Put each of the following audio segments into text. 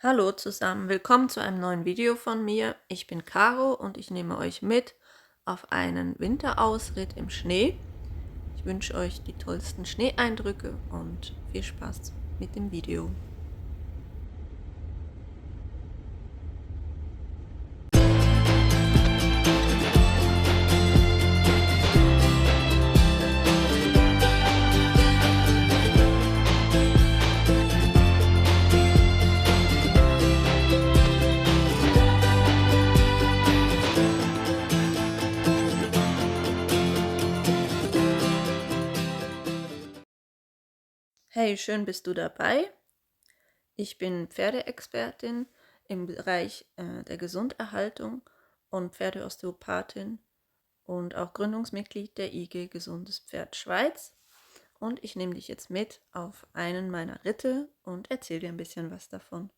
Hallo zusammen, willkommen zu einem neuen Video von mir. Ich bin Caro und ich nehme euch mit auf einen Winterausritt im Schnee. Ich wünsche euch die tollsten Schneeeindrücke und viel Spaß mit dem Video. Hey, schön bist du dabei. Ich bin Pferdeexpertin im Bereich der Gesunderhaltung und Pferdeosteopathin und auch Gründungsmitglied der IG Gesundes Pferd Schweiz. Und ich nehme dich jetzt mit auf einen meiner Ritte und erzähle dir ein bisschen was davon.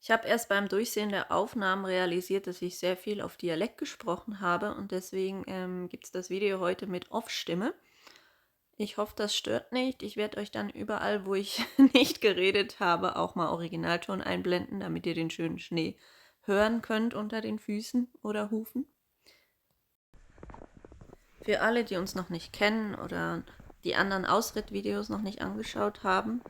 Ich habe erst beim Durchsehen der Aufnahmen realisiert, dass ich sehr viel auf Dialekt gesprochen habe und deswegen gibt es das Video heute mit Off-Stimme. Ich hoffe, das stört nicht. Ich werde euch dann überall, wo ich nicht geredet habe, auch mal Originalton einblenden, damit ihr den schönen Schnee hören könnt unter den Füßen oder Hufen. Für alle, die uns noch nicht kennen oder die anderen Ausrittvideos noch nicht angeschaut haben,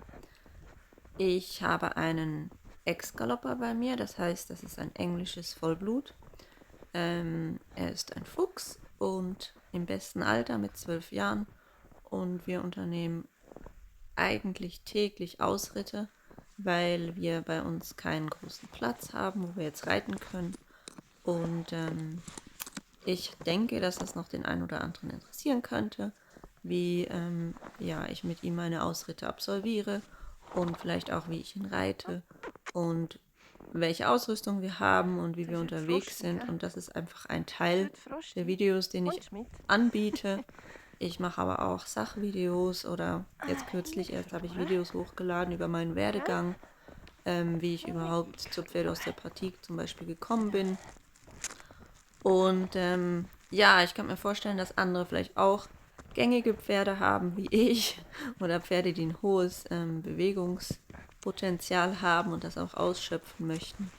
ich habe einen Ex-Galopper bei mir, das heißt, das ist ein englisches Vollblut. Er ist ein Fuchs und im besten Alter mit 12 Jahren und wir unternehmen eigentlich täglich Ausritte, weil wir bei uns keinen großen Platz haben, wo wir jetzt reiten können. Und ich denke, dass das noch den einen oder anderen interessieren könnte, wie ich mit ihm meine Ausritte absolviere und vielleicht auch, wie ich ihn reite und welche Ausrüstung wir haben und wie wir unterwegs sind. Und das ist einfach ein Teil der Videos, den ich anbiete. Ich mache aber auch Sachvideos oder jetzt kürzlich erst habe ich Videos hochgeladen über meinen Werdegang, wie ich überhaupt zur Pferdeosteopathie zum Beispiel gekommen bin. Und ich kann mir vorstellen, dass andere vielleicht auch gängige Pferde haben wie ich oder Pferde, die ein hohes Bewegungspotenzial haben und das auch ausschöpfen möchten.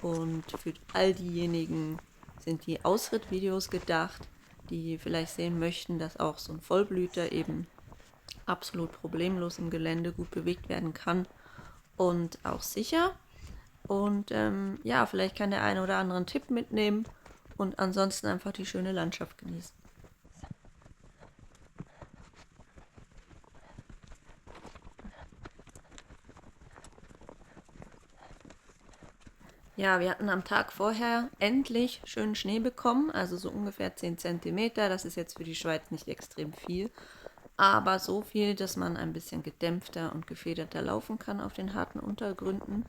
Und für all diejenigen sind die Ausrittvideos gedacht, die vielleicht sehen möchten, dass auch so ein Vollblüter eben absolut problemlos im Gelände gut bewegt werden kann und auch sicher. Und vielleicht kann der eine oder andere einen Tipp mitnehmen und ansonsten einfach die schöne Landschaft genießen. Ja, wir hatten am Tag vorher endlich schönen Schnee bekommen, also so ungefähr 10 Zentimeter. Das ist jetzt für die Schweiz nicht extrem viel, aber so viel, dass man ein bisschen gedämpfter und gefederter laufen kann auf den harten Untergründen.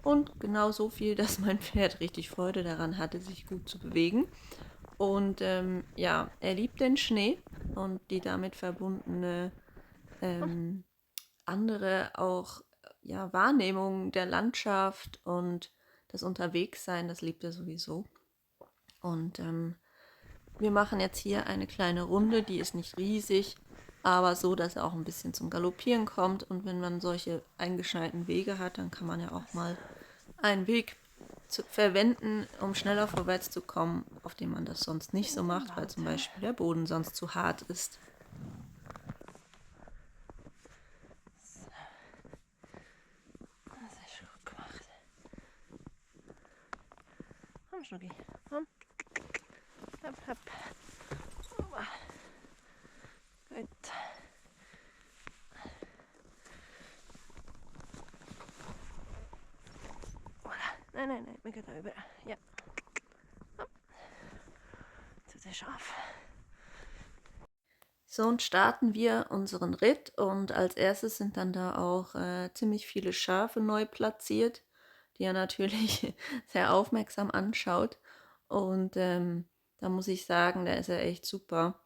Und genau so viel, dass mein Pferd richtig Freude daran hatte, sich gut zu bewegen. Und er liebt den Schnee und die damit verbundene andere auch Wahrnehmung der Landschaft und das Unterwegssein, das liebt er sowieso. Und wir machen jetzt hier eine kleine Runde, die ist nicht riesig, aber so, dass er auch ein bisschen zum Galoppieren kommt. Und wenn man solche eingeschneiten Wege hat, dann kann man ja auch mal einen Weg verwenden, um schneller vorwärts zu kommen, auf dem man das sonst nicht so macht, weil zum Beispiel der Boden sonst zu hart ist. Das ist gut gemacht. Komm, Schnucki, komm. Hopp, hopp. Gut. Voilà. Nein, wir gehen da über. Ja. Hopp. Zu sehr scharf. So, und starten wir unseren Ritt und als erstes sind dann da auch ziemlich viele Schafe neu platziert, die er natürlich sehr aufmerksam anschaut. Und da muss ich sagen, da ist er echt super.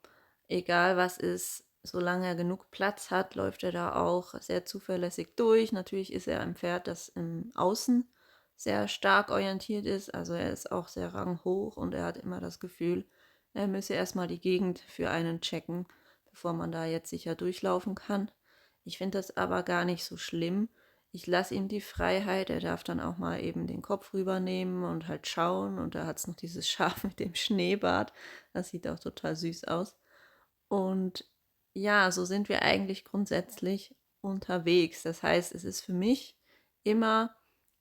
Egal was ist, solange er genug Platz hat, läuft er da auch sehr zuverlässig durch. Natürlich ist er ein Pferd, das im Außen sehr stark orientiert ist. Also er ist auch sehr ranghoch und er hat immer das Gefühl, er müsse erstmal die Gegend für einen checken, bevor man da jetzt sicher durchlaufen kann. Ich finde das aber gar nicht so schlimm. Ich lasse ihm die Freiheit, er darf dann auch mal eben den Kopf rübernehmen und halt schauen. Und da hat es noch dieses Schaf mit dem Schneebart. Das sieht auch total süß aus. Und ja, so sind wir eigentlich grundsätzlich unterwegs. Das heißt, es ist für mich immer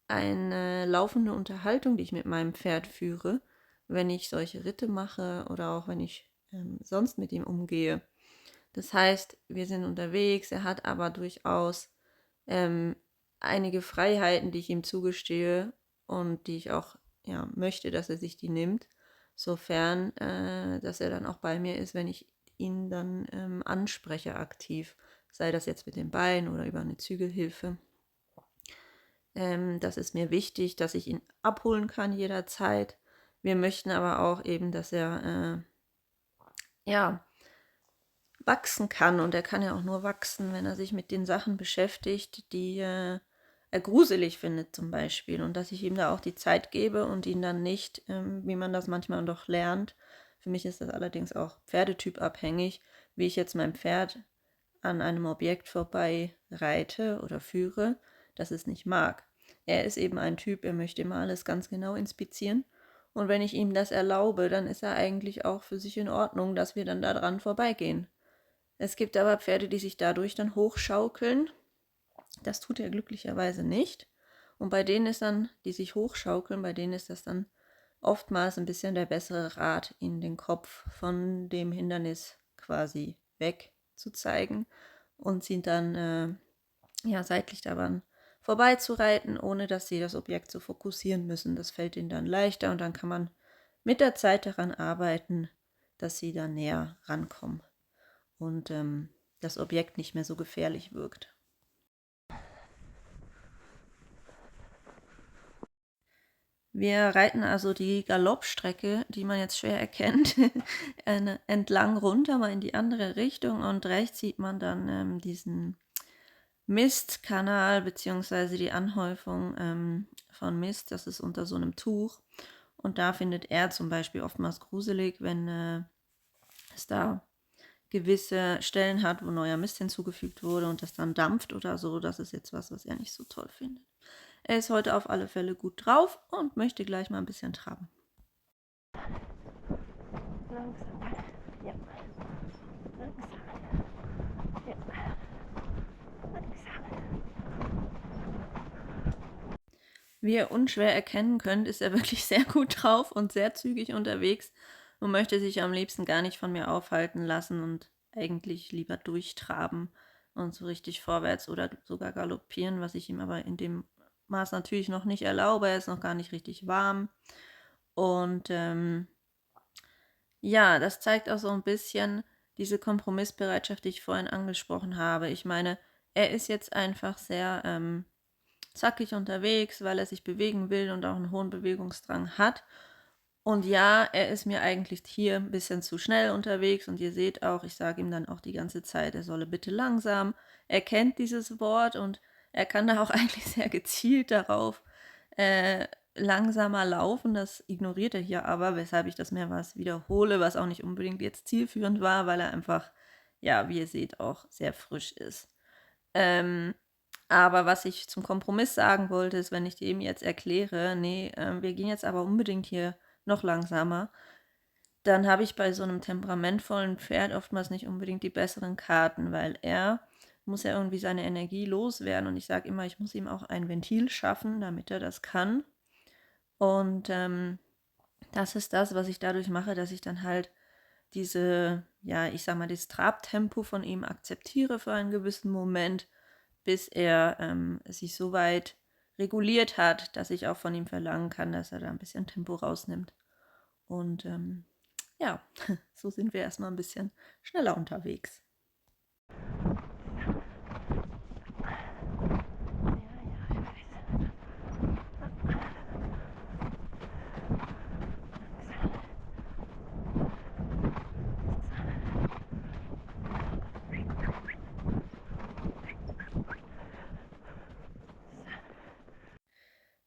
eine laufende Unterhaltung, die ich mit meinem Pferd führe, wenn ich solche Ritte mache oder auch wenn ich sonst mit ihm umgehe. Das heißt, wir sind unterwegs, er hat aber durchaus ähm, einige Freiheiten, die ich ihm zugestehe und die ich auch möchte, dass er sich die nimmt, sofern, dass er dann auch bei mir ist, wenn ich ihn dann anspreche aktiv, sei das jetzt mit dem Bein oder über eine Zügelhilfe. Das ist mir wichtig, dass ich ihn abholen kann jederzeit. Wir möchten aber auch eben, dass er wachsen kann. Und er kann ja auch nur wachsen, wenn er sich mit den Sachen beschäftigt, die er gruselig findet zum Beispiel. Und dass ich ihm da auch die Zeit gebe und ihn dann nicht, wie man das manchmal doch lernt. Für mich ist das allerdings auch pferdetypabhängig, wie ich jetzt mein Pferd an einem Objekt vorbei reite oder führe, das es nicht mag. Er ist eben ein Typ, er möchte immer alles ganz genau inspizieren. Und wenn ich ihm das erlaube, dann ist er eigentlich auch für sich in Ordnung, dass wir dann daran vorbeigehen. Es gibt aber Pferde, die sich dadurch dann hochschaukeln. Das tut er glücklicherweise nicht. Und bei denen ist dann, die sich hochschaukeln, bei denen ist das dann oftmals ein bisschen der bessere Rat, ihnen den Kopf von dem Hindernis quasi wegzuzeigen und sie dann seitlich daran vorbeizureiten, ohne dass sie das Objekt so fokussieren müssen. Das fällt ihnen dann leichter und dann kann man mit der Zeit daran arbeiten, dass sie dann näher rankommen und das Objekt nicht mehr so gefährlich wirkt. Wir reiten also die Galoppstrecke, die man jetzt schwer erkennt, entlang runter, mal in die andere Richtung und rechts sieht man dann diesen Mistkanal bzw. die Anhäufung von Mist, das ist unter so einem Tuch und da findet er zum Beispiel oftmals gruselig, wenn es da gewisse Stellen hat, wo neuer Mist hinzugefügt wurde und das dann dampft oder so. Das ist jetzt was er nicht so toll findet. Er ist heute auf alle Fälle gut drauf und möchte gleich mal ein bisschen traben. Langsam. Ja. Langsam. Ja. Langsam. Wie ihr unschwer erkennen könnt, ist er wirklich sehr gut drauf und sehr zügig unterwegs und möchte sich am liebsten gar nicht von mir aufhalten lassen und eigentlich lieber durchtraben und so richtig vorwärts oder sogar galoppieren, was ich ihm aber in dem Maß natürlich noch nicht erlaube. Er ist noch gar nicht richtig warm. Und das zeigt auch so ein bisschen diese Kompromissbereitschaft, die ich vorhin angesprochen habe. Ich meine, er ist jetzt einfach sehr zackig unterwegs, weil er sich bewegen will und auch einen hohen Bewegungsdrang hat. Und ja, er ist mir eigentlich hier ein bisschen zu schnell unterwegs und ihr seht auch, ich sage ihm dann auch die ganze Zeit, er solle bitte langsam. Er kennt dieses Wort und er kann da auch eigentlich sehr gezielt darauf langsamer laufen. Das ignoriert er hier aber, weshalb ich das mehrmals wiederhole, was auch nicht unbedingt jetzt zielführend war, weil er einfach, ja, wie ihr seht, auch sehr frisch ist. Aber was ich zum Kompromiss sagen wollte, ist, wenn ich dem jetzt erkläre, nee, wir gehen jetzt aber unbedingt hier noch langsamer, dann habe ich bei so einem temperamentvollen Pferd oftmals nicht unbedingt die besseren Karten, weil er muss ja irgendwie seine Energie loswerden und ich sage immer, ich muss ihm auch ein Ventil schaffen, damit er das kann. Und das ist das, was ich dadurch mache, dass ich dann halt diese, ja, ich sag mal, das Trabtempo von ihm akzeptiere für einen gewissen Moment, bis er sich so weit reguliert hat, dass ich auch von ihm verlangen kann, dass er da ein bisschen Tempo rausnimmt. Und so sind wir erstmal ein bisschen schneller unterwegs.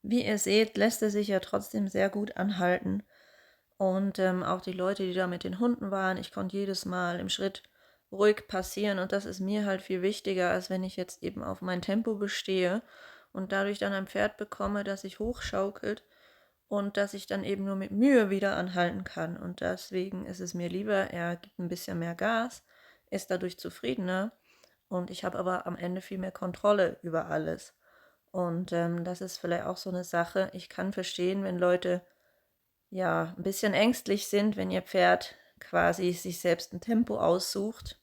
Wie ihr seht, lässt er sich ja trotzdem sehr gut anhalten. Und auch die Leute, die da mit den Hunden waren, ich konnte jedes Mal im Schritt ruhig passieren. Und das ist mir halt viel wichtiger, als wenn ich jetzt eben auf mein Tempo bestehe und dadurch dann ein Pferd bekomme, das sich hochschaukelt und das ich dann eben nur mit Mühe wieder anhalten kann. Und deswegen ist es mir lieber, er gibt ein bisschen mehr Gas, ist dadurch zufriedener und ich habe aber am Ende viel mehr Kontrolle über alles. Und das ist vielleicht auch so eine Sache. Ich kann verstehen, wenn Leute ja ein bisschen ängstlich sind, wenn ihr Pferd quasi sich selbst ein Tempo aussucht.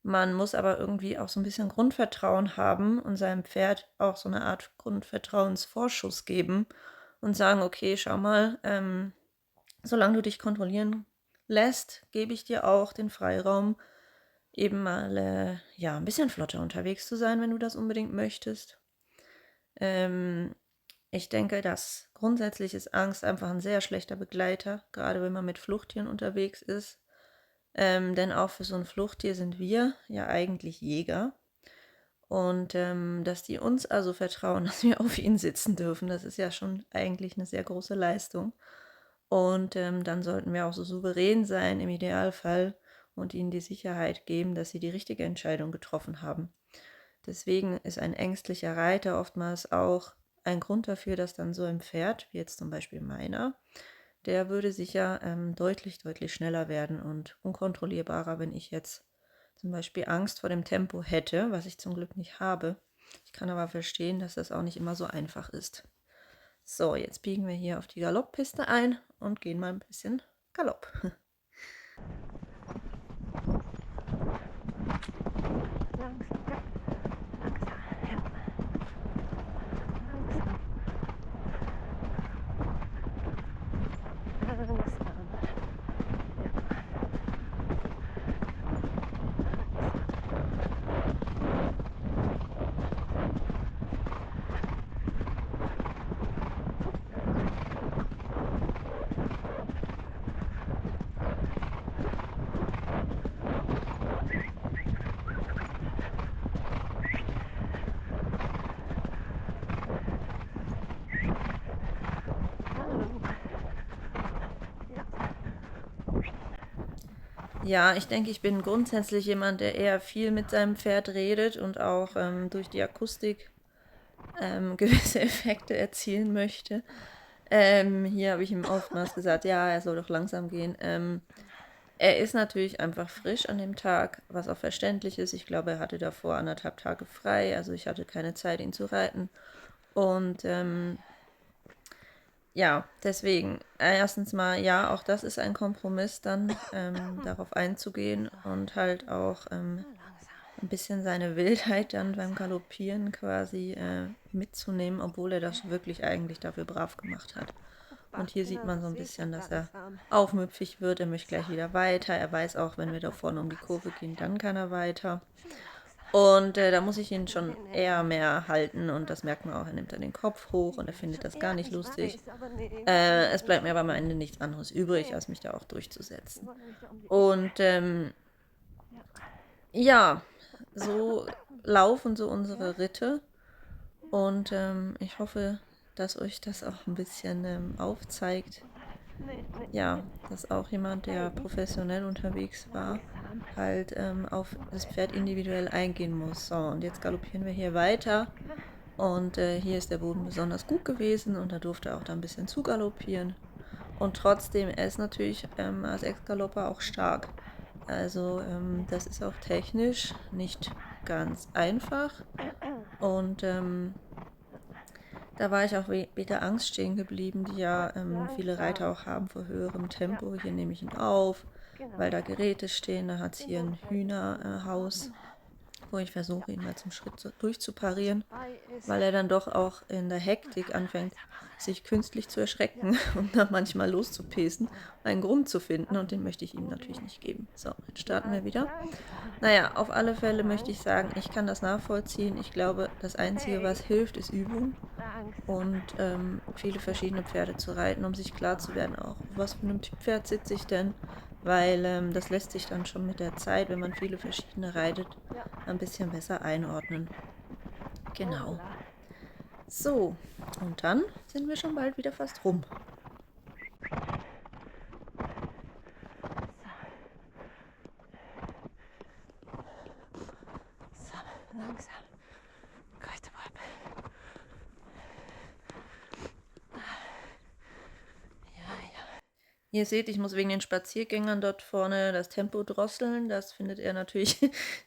Man muss aber irgendwie auch so ein bisschen Grundvertrauen haben und seinem Pferd auch so eine Art Grundvertrauensvorschuss geben und sagen, okay, schau mal, solange du dich kontrollieren lässt, gebe ich dir auch den Freiraum, eben mal ja, ein bisschen flotter unterwegs zu sein, wenn du das unbedingt möchtest. Ich denke, dass grundsätzlich ist Angst einfach ein sehr schlechter Begleiter, gerade wenn man mit Fluchttieren unterwegs ist. Denn auch für so ein Fluchttier sind wir ja eigentlich Jäger. Und dass die uns also vertrauen, dass wir auf ihnen sitzen dürfen, das ist ja schon eigentlich eine sehr große Leistung. Und dann sollten wir auch so souverän sein im Idealfall und ihnen die Sicherheit geben, dass sie die richtige Entscheidung getroffen haben. Deswegen ist ein ängstlicher Reiter oftmals auch ein Grund dafür, dass dann so ein Pferd, wie jetzt zum Beispiel meiner, der würde sicher deutlich, deutlich schneller werden und unkontrollierbarer, wenn ich jetzt zum Beispiel Angst vor dem Tempo hätte, was ich zum Glück nicht habe. Ich kann aber verstehen, dass das auch nicht immer so einfach ist. So, jetzt biegen wir hier auf die Galopppiste ein und gehen mal ein bisschen Galopp. Langsam, ja. Langsam, ja. Langsam. Langsam. Ja, ich denke, ich bin grundsätzlich jemand, der eher viel mit seinem Pferd redet und auch durch die Akustik gewisse Effekte erzielen möchte. Hier habe ich ihm oftmals gesagt, ja, er soll doch langsam gehen. Er ist natürlich einfach frisch an dem Tag, was auch verständlich ist. Ich glaube, er hatte davor 1,5 Tage frei, also ich hatte keine Zeit, ihn zu reiten. Und ja, deswegen, erstens mal, ja, auch das ist ein Kompromiss, dann darauf einzugehen und halt auch ein bisschen seine Wildheit dann beim Galoppieren quasi mitzunehmen, obwohl er das wirklich eigentlich dafür brav gemacht hat. Und hier sieht man so ein bisschen, dass er aufmüpfig wird, er möchte gleich wieder weiter. Er weiß auch, wenn wir da vorne um die Kurve gehen, dann kann er weiter. Und da muss ich ihn schon eher mehr halten und das merkt man auch, er nimmt dann den Kopf hoch und er findet das gar nicht lustig. Es bleibt mir aber am Ende nichts anderes übrig, als mich da auch durchzusetzen. Und ja, so laufen so unsere Ritte und ich hoffe, dass euch das auch ein bisschen aufzeigt. Ja, dass auch jemand, der professionell unterwegs war, halt auf das Pferd individuell eingehen muss. So, und jetzt galoppieren wir hier weiter. Und hier ist der Boden besonders gut gewesen und da durfte er auch da ein bisschen zugaloppieren. Und trotzdem, er ist natürlich als Ex-Galopper auch stark. Also das ist auch technisch nicht ganz einfach. Und da war ich auch wieder Angst stehen geblieben, die ja viele Reiter auch haben vor höherem Tempo. Hier nehme ich ihn auf, weil da Geräte stehen. Da hat es hier ein Hühnerhaus, wo ich versuche, ihn mal zum Schritt durchzuparieren, weil er dann doch auch in der Hektik anfängt, sich künstlich zu erschrecken und dann manchmal loszupesen, einen Grund zu finden und den möchte ich ihm natürlich nicht geben. So, jetzt starten wir wieder. Naja, auf alle Fälle möchte ich sagen, ich kann das nachvollziehen. Ich glaube, das Einzige, was hilft, ist Übung und viele verschiedene Pferde zu reiten, um sich klar zu werden, auch was für einem Typ Pferd sitze ich denn, weil das lässt sich dann schon mit der Zeit, wenn man viele verschiedene reitet, ein bisschen besser einordnen. Genau. So, und dann sind wir schon bald wieder fast rum. So, langsam. Gut, Bob. Ihr seht, ich muss wegen den Spaziergängern dort vorne das Tempo drosseln. Das findet er natürlich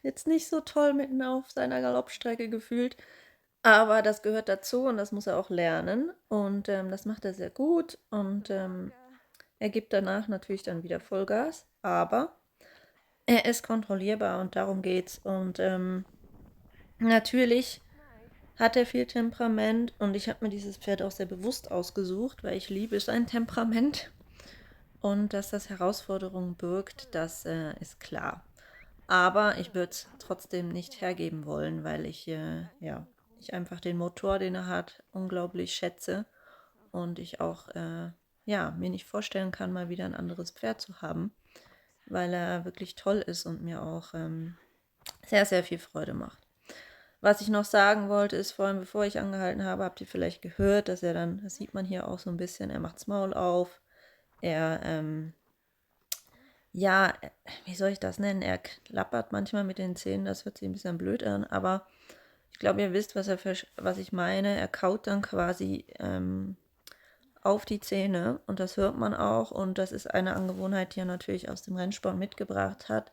jetzt nicht so toll mitten auf seiner Galoppstrecke gefühlt. Aber das gehört dazu und das muss er auch lernen. Und das macht er sehr gut. Und er gibt danach natürlich dann wieder Vollgas. Aber er ist kontrollierbar und darum geht's. Und natürlich hat er viel Temperament und ich habe mir dieses Pferd auch sehr bewusst ausgesucht, weil ich liebe sein Temperament. Und dass das Herausforderungen birgt, das ist klar. Aber ich würde es trotzdem nicht hergeben wollen, weil ja, ich einfach den Motor, den er hat, unglaublich schätze und ich auch, ja, mir nicht vorstellen kann, mal wieder ein anderes Pferd zu haben, weil er wirklich toll ist und mir auch sehr, sehr viel Freude macht. Was ich noch sagen wollte, ist vor allem, bevor ich angehalten habe, habt ihr vielleicht gehört, dass er dann, das sieht man hier auch so ein bisschen, er macht's Maul auf, er ja, wie soll ich das nennen? Er klappert manchmal mit den Zähnen, das hört sich ein bisschen blöd an, aber ich glaube, ihr wisst, was ich meine. Er kaut dann quasi auf die Zähne und das hört man auch und das ist eine Angewohnheit, die er natürlich aus dem Rennsport mitgebracht hat,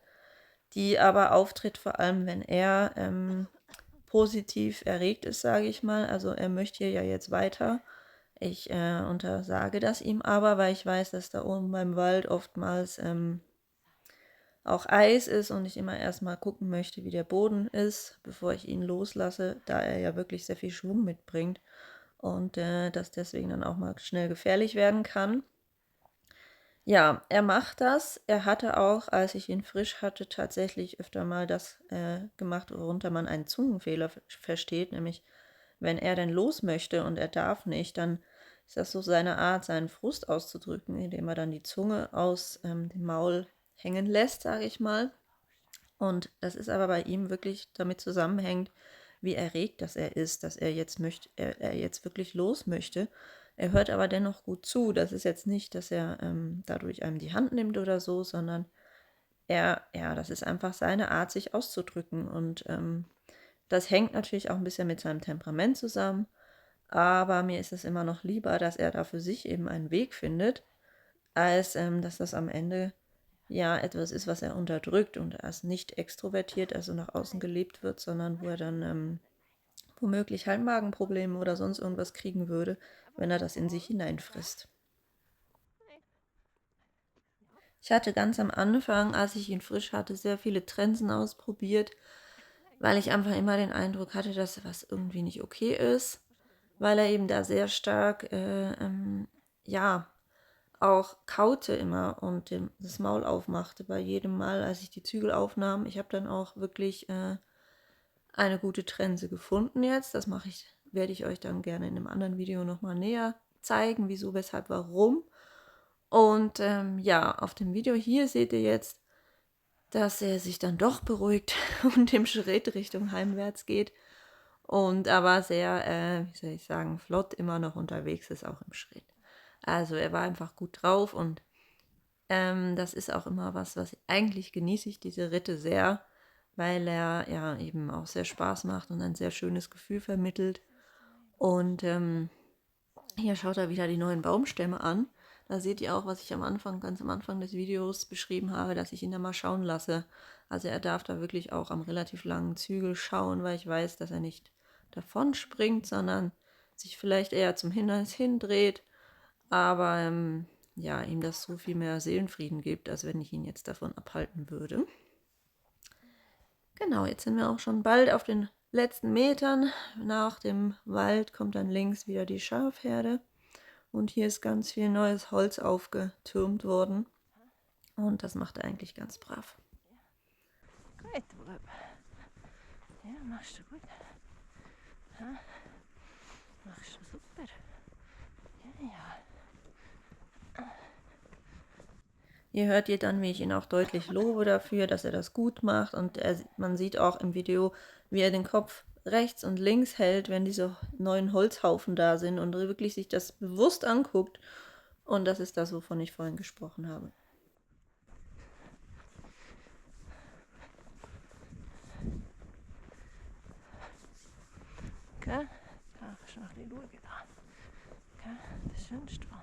die aber auftritt vor allem, wenn er positiv erregt ist, sage ich mal. Also er möchte hier ja jetzt weiter. Ich untersage das ihm aber, weil ich weiß, dass da oben beim Wald oftmals auch Eis ist und ich immer erstmal gucken möchte, wie der Boden ist, bevor ich ihn loslasse, da er ja wirklich sehr viel Schwung mitbringt und das deswegen dann auch mal schnell gefährlich werden kann. Ja, er macht das. Er hatte auch, als ich ihn frisch hatte, tatsächlich öfter mal das gemacht, worunter man einen Zungenfehler versteht, nämlich wenn er denn los möchte und er darf nicht, dann ist das so seine Art, seinen Frust auszudrücken, indem er dann die Zunge aus dem Maul hängen lässt, sage ich mal. Und das ist aber bei ihm wirklich damit zusammenhängt, wie erregt das er ist, dass er jetzt möchte, er jetzt wirklich los möchte. Er hört aber dennoch gut zu. Das ist jetzt nicht, dass er dadurch einem die Hand nimmt oder so, sondern ja, das ist einfach seine Art, sich auszudrücken. Und das hängt natürlich auch ein bisschen mit seinem Temperament zusammen. Aber mir ist es immer noch lieber, dass er da für sich eben einen Weg findet, als dass das am Ende ja etwas ist, was er unterdrückt und als nicht extrovertiert, also nach außen gelebt wird, sondern wo er dann womöglich halt Magenprobleme oder sonst irgendwas kriegen würde, wenn er das in sich hineinfrisst. Ich hatte ganz am Anfang, als ich ihn frisch hatte, sehr viele Trensen ausprobiert, weil ich einfach immer den Eindruck hatte, dass was irgendwie nicht okay ist, weil er eben da sehr stark, ja, auch kaute immer und das Maul aufmachte bei jedem Mal, als ich die Zügel aufnahm. Ich habe dann auch wirklich eine gute Trense gefunden jetzt. Werde ich euch dann gerne in einem anderen Video nochmal näher zeigen, wieso, weshalb, warum. Und ja, auf dem Video hier seht ihr jetzt, dass er sich dann doch beruhigt und im Schritt Richtung heimwärts geht. Und aber sehr, wie soll ich sagen, flott immer noch unterwegs ist, auch im Schritt. Also er war einfach gut drauf und das ist auch immer was eigentlich genieße ich diese Ritte sehr, weil er ja eben auch sehr Spaß macht und ein sehr schönes Gefühl vermittelt. Und hier schaut er wieder die neuen Baumstämme an. Da seht ihr auch, was ich ganz am Anfang des Videos beschrieben habe, dass ich ihn da mal schauen lasse. Also er darf da wirklich auch am relativ langen Zügel schauen, weil ich weiß, dass er nicht davon springt, sondern sich vielleicht eher zum Hindernis hindreht. Aber ja, ihm das so viel mehr Seelenfrieden gibt, als wenn ich ihn jetzt davon abhalten würde. Genau, jetzt sind wir auch schon bald auf den letzten Metern. Nach dem Wald kommt dann links wieder die Schafherde. Und hier ist ganz viel neues Holz aufgetürmt worden. Und das macht er eigentlich ganz brav. Gut, Bub. Ja, machst du gut. Ja, machst du super. Ja, ja. Hier hört ihr dann, wie ich ihn auch deutlich lobe dafür, dass er das gut macht. Und man sieht auch im Video, wie er den Kopf rechts und links hält, wenn diese neuen Holzhaufen da sind und wirklich sich das bewusst anguckt. Und das ist das, wovon ich vorhin gesprochen habe. Gell? Da kannst du noch ein bisschen schauen da. Gell? Das schönste Mal.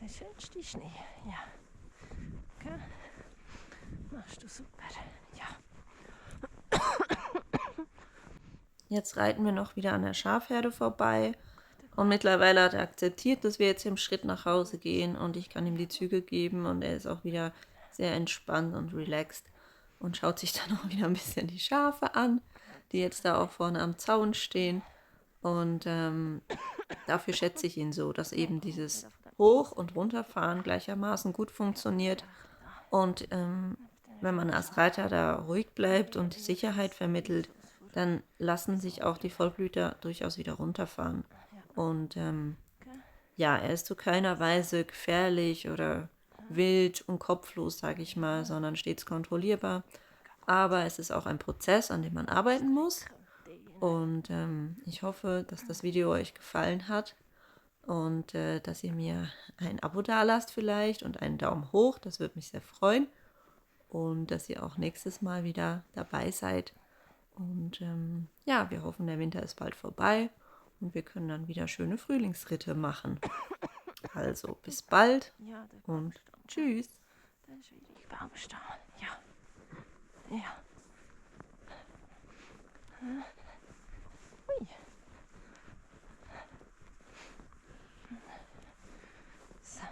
Der schönste Schnee, ja. Okay. Machst du super, ja. Jetzt reiten wir noch wieder an der Schafherde vorbei. Und mittlerweile hat er akzeptiert, dass wir jetzt im Schritt nach Hause gehen und ich kann ihm die Zügel geben und er ist auch wieder sehr entspannt und relaxed und schaut sich dann auch wieder ein bisschen die Schafe an, die jetzt da auch vorne am Zaun stehen. Und dafür schätze ich ihn so, dass eben dieses Hoch- und Runterfahren gleichermaßen gut funktioniert. Und wenn man als Reiter da ruhig bleibt und Sicherheit vermittelt, dann lassen sich auch die Vollblüter durchaus wieder runterfahren. Und ja, er ist zu keiner Weise gefährlich oder wild und kopflos, sage ich mal, sondern stets kontrollierbar. Aber es ist auch ein Prozess, an dem man arbeiten muss. Und ich hoffe, dass das Video euch gefallen hat und dass ihr mir ein Abo dalasst vielleicht und einen Daumen hoch. Das würde mich sehr freuen. Und dass ihr auch nächstes Mal wieder dabei seid. Und ja, wir hoffen, der Winter ist bald vorbei und wir können dann wieder schöne Frühlingsritte machen. Also bis bald Ja, der und Baumstamm. tschüss. Der ist schwierig, Baumstamm. Ja. Ja. Ui. So.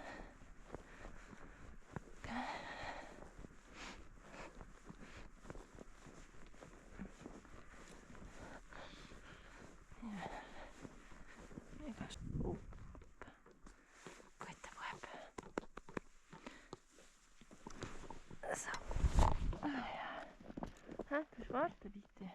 Ja. Oh. Guter Bub. So. Ah, ja. Ha, du warten bitte.